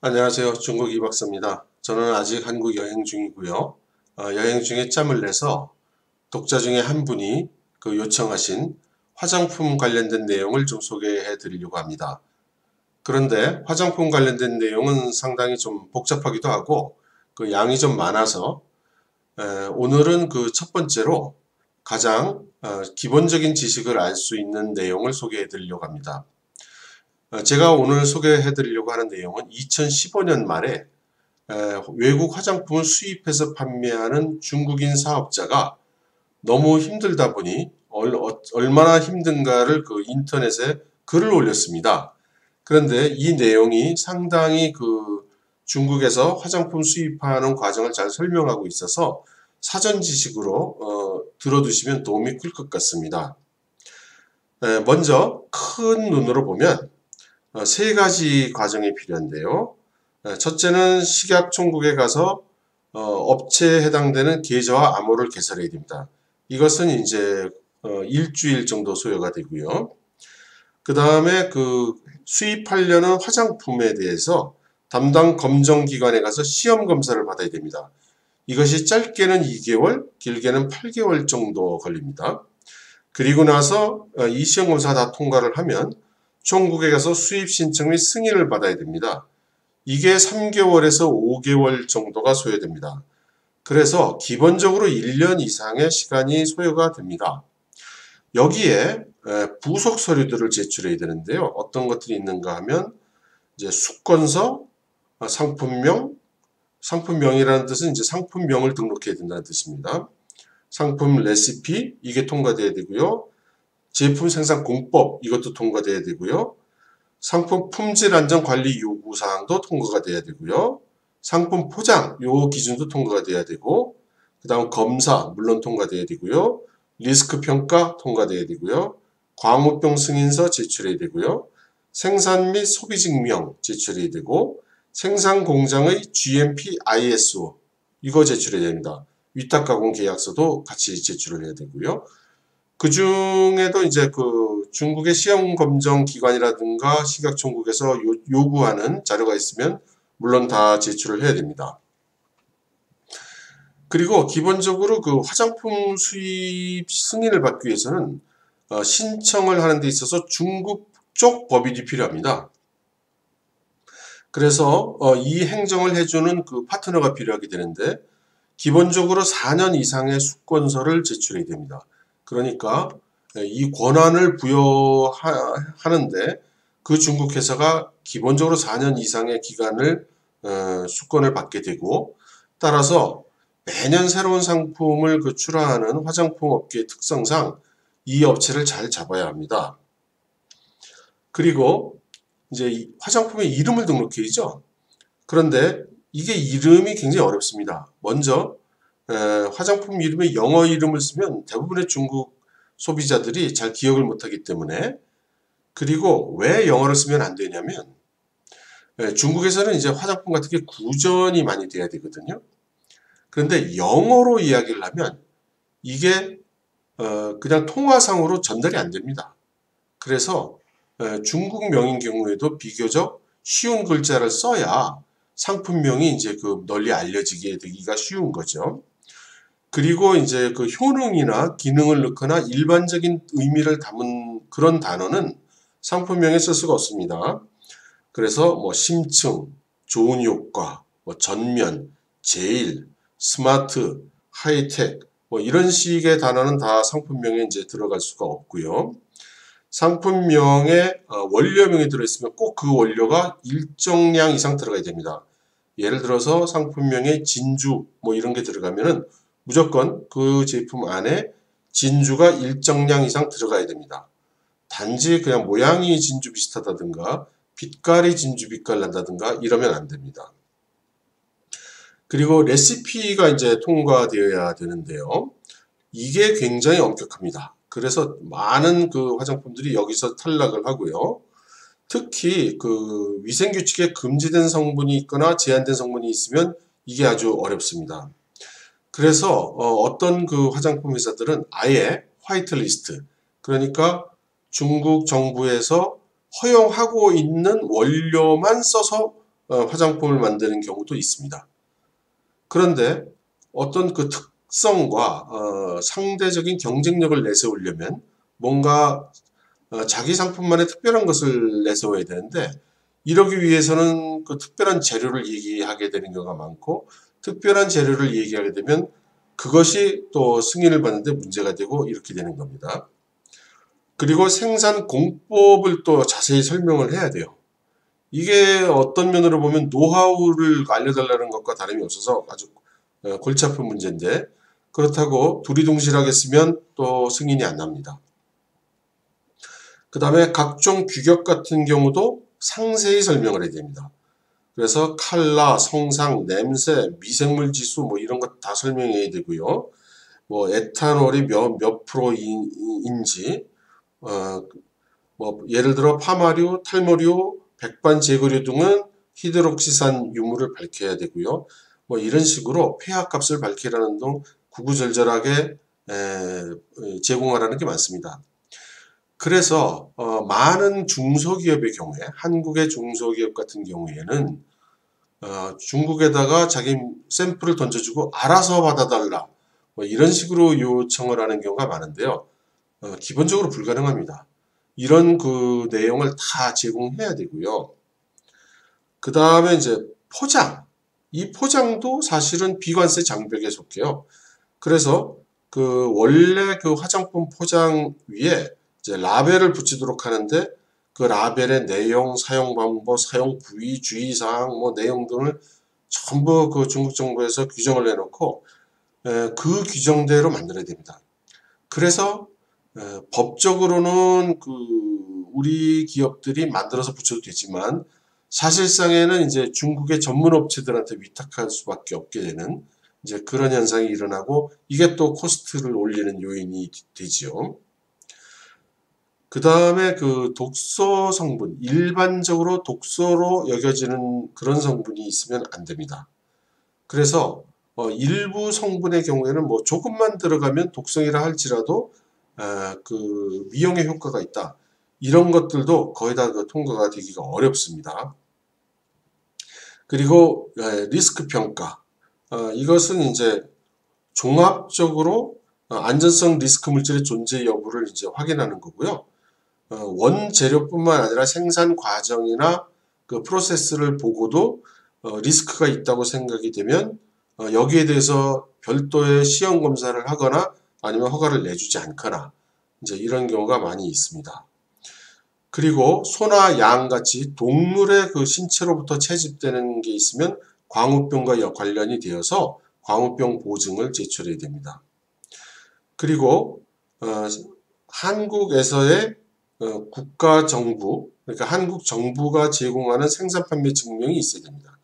안녕하세요. 중국 이박사입니다. 저는 아직 한국 여행 중이고요. 여행 중에 짬을 내서 독자 중에 한 분이 요청하신 화장품 관련된 내용을 좀 소개해 드리려고 합니다. 그런데 화장품 관련된 내용은 상당히 좀 복잡하기도 하고 양이 좀 많아서 오늘은 첫 번째로 가장 기본적인 지식을 알 수 있는 내용을 소개해 드리려고 합니다. 제가 오늘 소개해 드리려고 하는 내용은 2015년 말에 외국 화장품을 수입해서 판매하는 중국인 사업자가 너무 힘들다 보니 얼마나 힘든가를 인터넷에 글을 올렸습니다. 그런데 이 내용이 상당히 중국에서 화장품 수입하는 과정을 잘 설명하고 있어서 사전 지식으로 들어두시면 도움이 클 것 같습니다. 먼저 큰 눈으로 보면 세 가지 과정이 필요한데요. 첫째는 식약총국에 가서 업체에 해당되는 계좌와 암호를 개설해야 됩니다. 이것은 이제 일주일 정도 소요가 되고요. 그 다음에 수입하려는 화장품에 대해서 담당 검정기관에 가서 시험 검사를 받아야 됩니다. 이것이 짧게는 2개월, 길게는 8개월 정도 걸립니다. 그리고 나서 이 시험 검사 다 통과를 하면 총국에 가서 수입 신청 및 승인을 받아야 됩니다. 이게 3개월에서 5개월 정도가 소요됩니다. 그래서 기본적으로 1년 이상의 시간이 소요가 됩니다. 여기에 부속 서류들을 제출해야 되는데요. 어떤 것들이 있는가 하면 이제 수권서, 상품명이라는 뜻은 이제 상품명을 등록해야 된다는 뜻입니다. 상품 레시피, 이게 통과돼야 되고요. 제품 생산 공법, 이것도 통과돼야 되고요. 상품 품질 안전 관리 요구 사항도 통과가 돼야 되고요. 상품 포장 요 기준도 통과가 돼야 되고, 그 다음 검사 물론 통과돼야 되고요. 리스크 평가 통과돼야 되고요. 광우병 승인서 제출해야 되고요. 생산 및 소비 증명 제출해야 되고, 생산 공장의 GMP ISO 이거 제출해야 됩니다. 위탁 가공 계약서도 같이 제출을 해야 되고요. 그 중에도 이제 중국의 시험 검정 기관이라든가 식약총국에서 요구하는 자료가 있으면 물론 다 제출을 해야 됩니다. 그리고 기본적으로 화장품 수입 승인을 받기 위해서는 신청을 하는 데 있어서 중국 쪽 법인이 필요합니다. 그래서 이 행정을 해주는 파트너가 필요하게 되는데 기본적으로 4년 이상의 수권서를 제출해야 됩니다. 그러니까 이 권한을 부여하는데 그 중국 회사가 기본적으로 4년 이상의 기간을 수권을 받게 되고, 따라서 매년 새로운 상품을 출하하는 화장품 업계의 특성상 이 업체를 잘 잡아야 합니다. 그리고 이제 화장품의 이름을 등록해야죠. 그런데 이게 이름이 굉장히 어렵습니다. 먼저 화장품 이름에 영어 이름을 쓰면 대부분의 중국 소비자들이 잘 기억을 못하기 때문에, 그리고 왜 영어를 쓰면 안 되냐면 중국에서는 이제 화장품 같은 게 구전이 많이 돼야 되거든요. 그런데 영어로 이야기를 하면 이게 그냥 통화상으로 전달이 안 됩니다. 그래서 중국명인 경우에도 비교적 쉬운 글자를 써야 상품명이 이제 널리 알려지게 되기가 쉬운 거죠. 그리고 이제 효능이나 기능을 넣거나 일반적인 의미를 담은 그런 단어는 상품명에 쓸 수가 없습니다. 그래서 뭐 심층, 좋은 효과, 뭐 전면, 제일, 스마트, 하이텍 뭐 이런 식의 단어는 다 상품명에 이제 들어갈 수가 없고요. 상품명에 원료명이 들어있으면 꼭 그 원료가 일정량 이상 들어가야 됩니다. 예를 들어서 상품명에 진주 뭐 이런 게 들어가면은 무조건 그 제품 안에 진주가 일정량 이상 들어가야 됩니다. 단지 그냥 모양이 진주 비슷하다든가 빛깔이 진주 빛깔 난다든가 이러면 안 됩니다. 그리고 레시피가 이제 통과되어야 되는데요. 이게 굉장히 엄격합니다. 그래서 많은 화장품들이 여기서 탈락을 하고요. 특히 위생규칙에 금지된 성분이 있거나 제한된 성분이 있으면 이게 아주 어렵습니다. 그래서 어떤 화장품 회사들은 아예 화이트리스트, 그러니까 중국 정부에서 허용하고 있는 원료만 써서 화장품을 만드는 경우도 있습니다. 그런데 어떤 그 특성과 상대적인 경쟁력을 내세우려면 뭔가 자기 상품만의 특별한 것을 내세워야 되는데, 이러기 위해서는 그 특별한 재료를 얘기하게 되는 경우가 많고, 특별한 재료를 얘기하게 되면 그것이 또 승인을 받는데 문제가 되고 이렇게 되는 겁니다. 그리고 생산 공법을 또 자세히 설명을 해야 돼요. 이게 어떤 면으로 보면 노하우를 알려달라는 것과 다름이 없어서 아주 골치 아픈 문제인데, 그렇다고 두리둥실하게 쓰면 또 승인이 안 납니다. 그 다음에 각종 규격 같은 경우도 상세히 설명을 해야 됩니다. 그래서 칼라, 성상, 냄새, 미생물 지수 뭐 이런 것 다 설명해야 되고요. 뭐 에탄올이 몇 프로인지, 뭐 예를 들어 파마류, 탈모류, 백반 제거류 등은 히드록시산 유무를 밝혀야 되고요. 뭐 이런 식으로 폐하값을 밝히라는 등 구구절절하게 제공하라는 게 많습니다. 그래서 많은 중소기업의 경우에, 한국의 중소기업 같은 경우에는 중국에다가 자기 샘플을 던져주고 알아서 받아달라, 뭐 이런 식으로 요청을 하는 경우가 많은데요. 기본적으로 불가능합니다. 이런 그 내용을 다 제공해야 되고요. 그 다음에 이제 포장. 이 포장도 사실은 비관세 장벽에 속해요. 그래서 그 원래 그 화장품 포장 위에 이제 라벨을 붙이도록 하는데, 그 라벨의 내용, 사용 방법, 사용 부위, 주의사항, 뭐 내용 등을 전부 그 중국 정부에서 규정을 해놓고 그 규정대로 만들어야 됩니다. 그래서 법적으로는 그 우리 기업들이 만들어서 붙여도 되지만, 사실상에는 이제 중국의 전문 업체들한테 위탁할 수밖에 없게 되는 이제 그런 현상이 일어나고, 이게 또 코스트를 올리는 요인이 되지요. 그 다음에 그 독소 성분, 일반적으로 독소로 여겨지는 그런 성분이 있으면 안 됩니다. 그래서 일부 성분의 경우에는 뭐 조금만 들어가면 독성이라 할지라도 그 미용에 효과가 있다, 이런 것들도 거의 다 그 통과가 되기가 어렵습니다. 그리고 리스크 평가, 이것은 이제 종합적으로 안전성 리스크 물질의 존재 여부를 이제 확인하는 거고요. 원재료뿐만 아니라 생산 과정이나 그 프로세스를 보고도 리스크가 있다고 생각이 되면 여기에 대해서 별도의 시험 검사를 하거나 아니면 허가를 내주지 않거나 이제 이런 경우가 많이 있습니다. 그리고 소나 양 같이 동물의 그 신체로부터 채집되는 게 있으면 광우병과 관련이 되어서 광우병 보증을 제출해야 됩니다. 그리고 한국에서의 국가 정부, 그러니까 한국 정부가 제공하는 생산 판매 증명이 있어야 됩니다.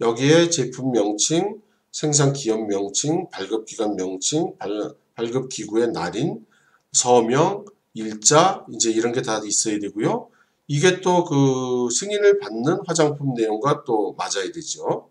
여기에 제품 명칭, 생산 기업 명칭, 발급 기간 명칭, 발급 기구의 날인, 서명, 일자, 이제 이런 게 다 있어야 되고요. 이게 또 그 승인을 받는 화장품 내용과 또 맞아야 되죠.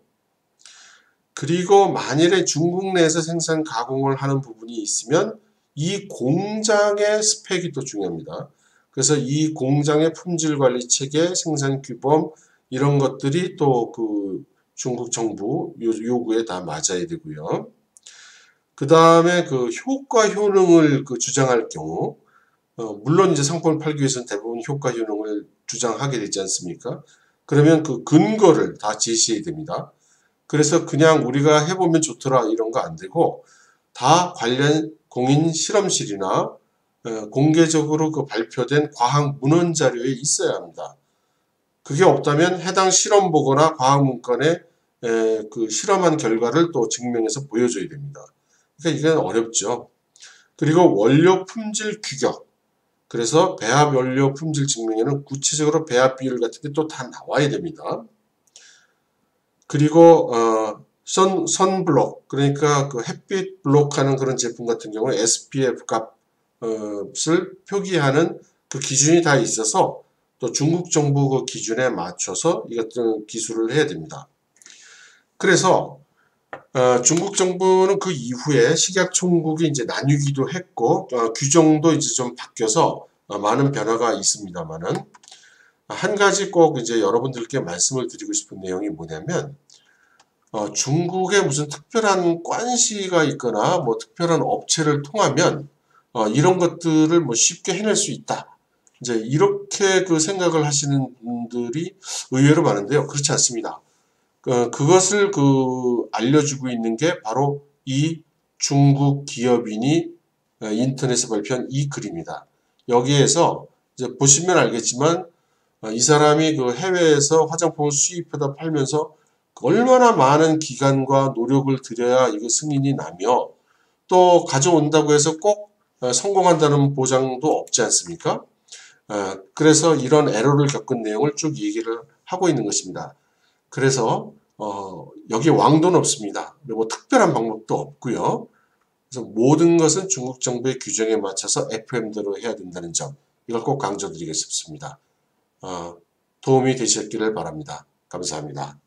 그리고 만일에 중국 내에서 생산 가공을 하는 부분이 있으면 이 공장의 스펙이 또 중요합니다. 그래서 이 공장의 품질 관리 체계, 생산 규범, 이런 것들이 또 그 중국 정부 요구에 다 맞아야 되고요. 그 다음에 그 효과 효능을 그 주장할 경우, 물론 이제 상품을 팔기 위해서는 대부분 효과 효능을 주장하게 되지 않습니까? 그러면 그 근거를 다 제시해야 됩니다. 그래서 그냥 우리가 해보면 좋더라 이런 거 안 되고, 다 관련 공인 실험실이나 공개적으로 그 발표된 과학 문헌 자료에 있어야 합니다. 그게 없다면 해당 실험 보거나 과학 문건에 그 실험한 결과를 또 증명해서 보여줘야 됩니다. 그러니까 이게 어렵죠. 그리고 원료 품질 규격. 그래서 배합 원료 품질 증명에는 구체적으로 배합 비율 같은 게 또 다 나와야 됩니다. 그리고 선블록, 그러니까 그 햇빛 블록하는 그런 제품 같은 경우는 SPF 값을 표기하는 그 기준이 다 있어서 또 중국 정부 그 기준에 맞춰서 이것들 기술을 해야 됩니다. 그래서 중국 정부는 그 이후에 식약총국이 이제 나뉘기도 했고 규정도 이제 좀 바뀌어서 많은 변화가 있습니다만은, 한 가지 꼭 이제 여러분들께 말씀을 드리고 싶은 내용이 뭐냐면, 중국에 무슨 특별한 관시가 있거나 뭐 특별한 업체를 통하면 이런 것들을 뭐 쉽게 해낼 수 있다. 이제 이렇게 그 생각을 하시는 분들이 의외로 많은데요. 그렇지 않습니다. 그것을 알려주고 있는 게 바로 이 중국 기업인이 인터넷에 발표한 이 글입니다. 여기에서 이제 보시면 알겠지만 이 사람이 그 해외에서 화장품을 수입해다 팔면서 얼마나 많은 기간과 노력을 들여야 이게 승인이 나며 또 가져온다고 해서 꼭 성공한다는 보장도 없지 않습니까? 그래서 이런 에러를 겪은 내용을 쭉 얘기를 하고 있는 것입니다. 그래서 여기 왕도는 없습니다. 그리고 특별한 방법도 없고요. 그래서 모든 것은 중국 정부의 규정에 맞춰서 FM대로 해야 된다는 점, 이걸 꼭 강조드리고 싶습니다. 도움이 되셨기를 바랍니다. 감사합니다.